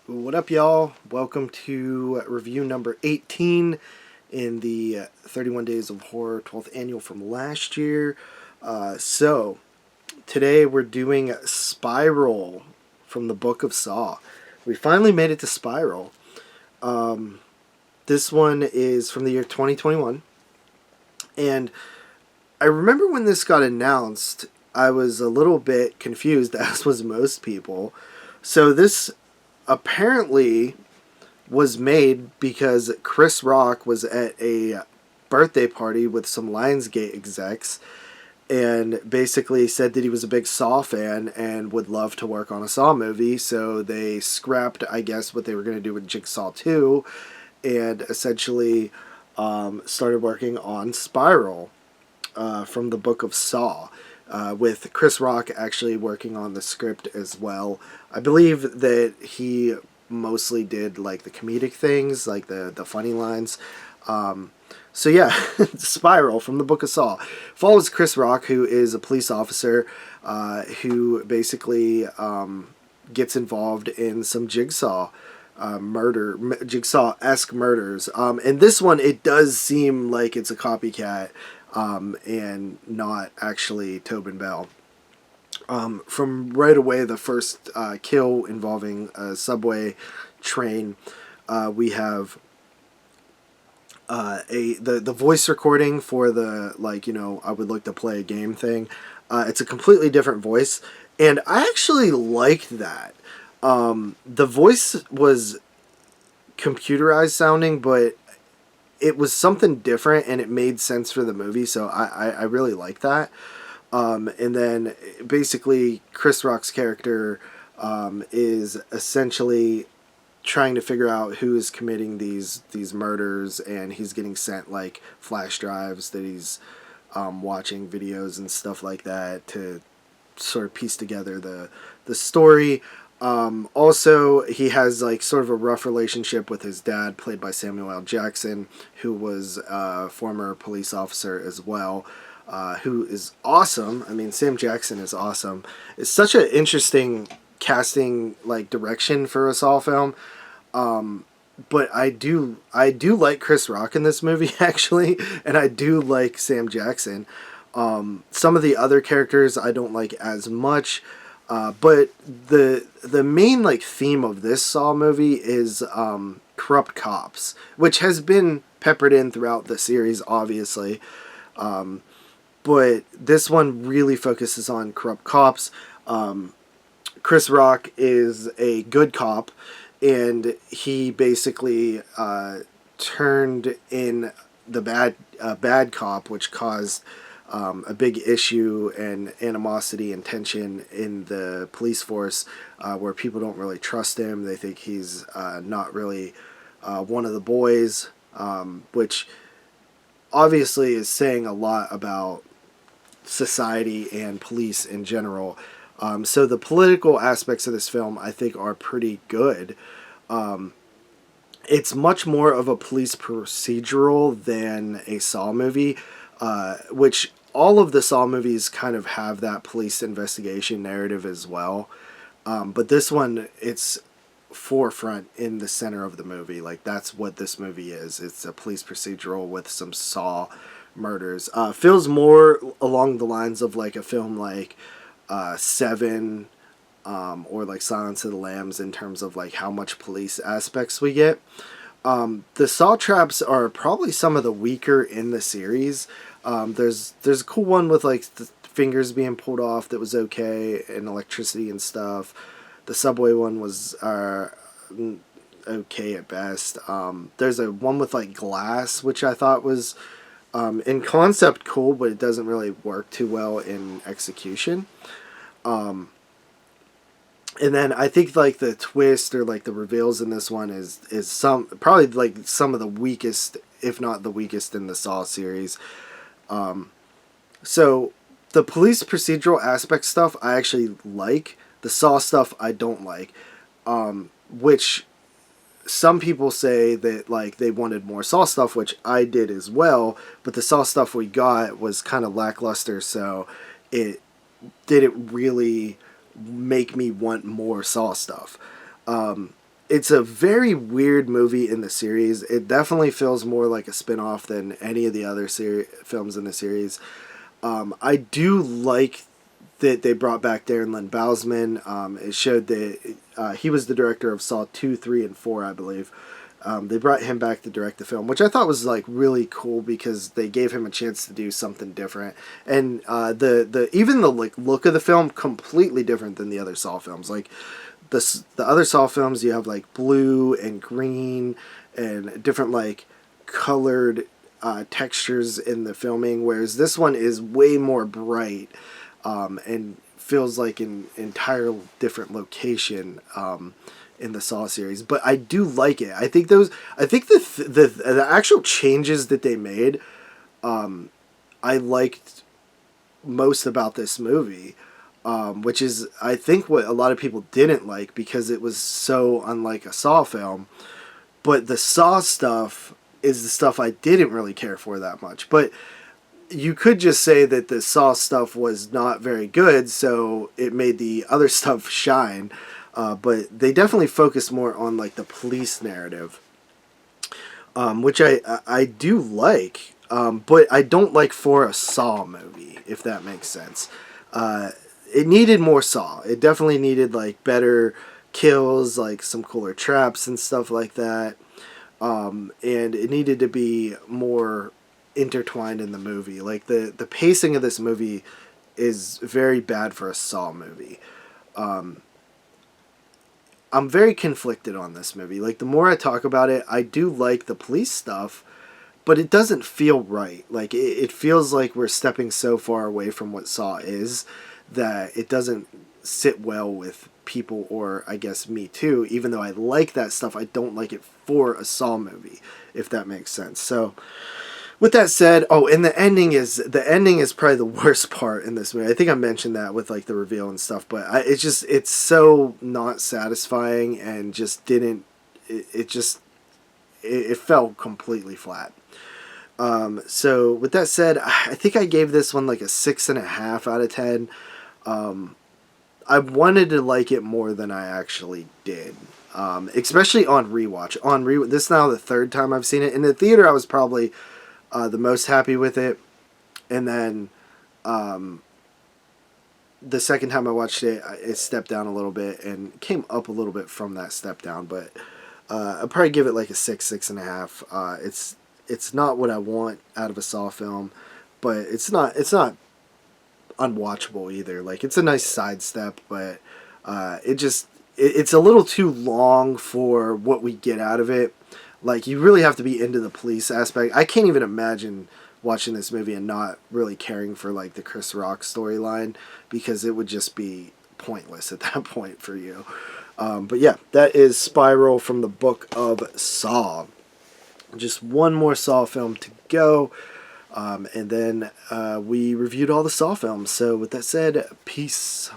What up, y'all? Welcome to review number 18 in the 31 Days of Horror 12th annual from last year. So, today we're doing Spiral from the Book of Saw. We finally made it to Spiral. This one is from the year 2021. And I remember when this got announced, I was a little bit confused, as was most people. So this apparently was made because Chris Rock was at a birthday party with some Lionsgate execs and basically said that he was a big Saw fan and would love to work on a Saw movie. So they scrapped, I guess, what they were going to do with Jigsaw 2 and essentially started working on Spiral from the Book of Saw. With Chris Rock actually working on the script as well. I believe that he mostly did like the comedic things, like the funny lines. So yeah, Spiral from the Book of Saw follows Chris Rock, who is a police officer who basically gets involved in some Jigsaw-esque murders. And this one, it does seem like it's a copycat. And not actually Tobin Bell. From right away, the first kill involving a subway train, we have the voice recording for the, I would like to play a game thing. It's a completely different voice, and I actually liked that. The voice was computerized sounding, but it was something different and it made sense for the movie, so I really like that. And then basically Chris Rock's character is essentially trying to figure out who is committing these murders, and he's getting sent like flash drives that he's watching videos and stuff like that to sort of piece together the story. Also, he has like sort of a rough relationship with his dad, played by Samuel L. Jackson, who was a former police officer as well, who is awesome. I mean, Sam Jackson is awesome. It's such an interesting casting, like, direction for a Saw film. But I do like Chris Rock in this movie, actually, and I do like Sam Jackson. Some of the other characters I don't like as much. But the main like theme of this Saw movie is corrupt cops, which has been peppered in throughout the series, obviously. But this one really focuses on corrupt cops. Chris Rock is a good cop, and he basically turned in the bad cop, which caused a big issue and animosity and tension in the police force, where people don't really trust him. They think he's not really one of the boys, which obviously is saying a lot about society and police in general. So the political aspects of this film, I think, are pretty good. It's much more of a police procedural than a Saw movie, which all of the Saw movies kind of have that police investigation narrative as well. But this one, it's forefront in the center of the movie. Like, that's what this movie is. It's a police procedural with some Saw murders. Feels more along the lines of like a film like Seven, or like Silence of the Lambs, in terms of like how much police aspects we get. The Saw traps are probably some of the weaker in the series. There's a cool one with like the fingers being pulled off that was okay, and electricity and stuff. The subway one was okay at best. There's a one with like glass, which I thought was in concept cool, but it doesn't really work too well in execution. And then I think like the twist or like the reveals in this one is probably like some of the weakest, if not the weakest, in the Saw series. So the police procedural aspect stuff I actually like. The Saw stuff I don't like, which some people say that like they wanted more Saw stuff, which I did as well. But the Saw stuff we got was kind of lackluster, so it didn't really make me want more Saw stuff. it's a very weird movie in the series. It definitely feels more like a spin-off than any of the other films in the series. I do like that they brought back Darren Lynn Bousman. It showed that he was the director of Saw 2, 3, and 4, I believe. They brought him back to direct the film, which I thought was like really cool because they gave him a chance to do something different. And the even the like look of the film completely different than the other Saw films. Like the other Saw films, you have like blue and green and different like colored textures in the filming, whereas this one is way more bright and feels like an entire different location in the Saw series. But I do like it. I think the actual changes that they made, I liked most about this movie. Which is, I think, what a lot of people didn't like because it was so unlike a Saw film. But the Saw stuff is the stuff I didn't really care for that much. But you could just say that the Saw stuff was not very good, so it made the other stuff shine. But they definitely focused more on like the police narrative, which I do like. But I don't like for a Saw movie, if that makes sense. It needed more Saw. It definitely needed like better kills, like some cooler traps and stuff like that. And it needed to be more intertwined in the movie. Like the pacing of this movie is very bad for a Saw movie. I'm very conflicted on this movie. Like the more I talk about it, I do like the police stuff, but it doesn't feel right. Like it feels like we're stepping so far away from what Saw is that it doesn't sit well with people, or I guess me too. Even though I like that stuff, I don't like it for a Saw movie, if that makes sense. So with that said, and the ending is probably the worst part in this movie. I think I mentioned that with like the reveal and stuff, but it's so not satisfying and just didn't it fell completely flat. So with that said, I think I gave this one like a 6.5 out of 10. I wanted to like it more than I actually did. Especially on rewatch. This is now the third time I've seen it. In the theater, I was probably the most happy with it. And then the second time I watched it, it stepped down a little bit and came up a little bit from that step down. But I'd probably give it like a 6.5. It's not what I want out of a Saw film, but it's not unwatchable either. Like it's a nice sidestep, but it's a little too long for what we get out of it. Like you really have to be into the police aspect. I can't even imagine watching this movie and not really caring for like the Chris Rock storyline, because it would just be pointless at that point for you. But yeah, that is Spiral from the Book of Saw. Just one more Saw film to go. And then we reviewed all the Saw films. So with that said, peace.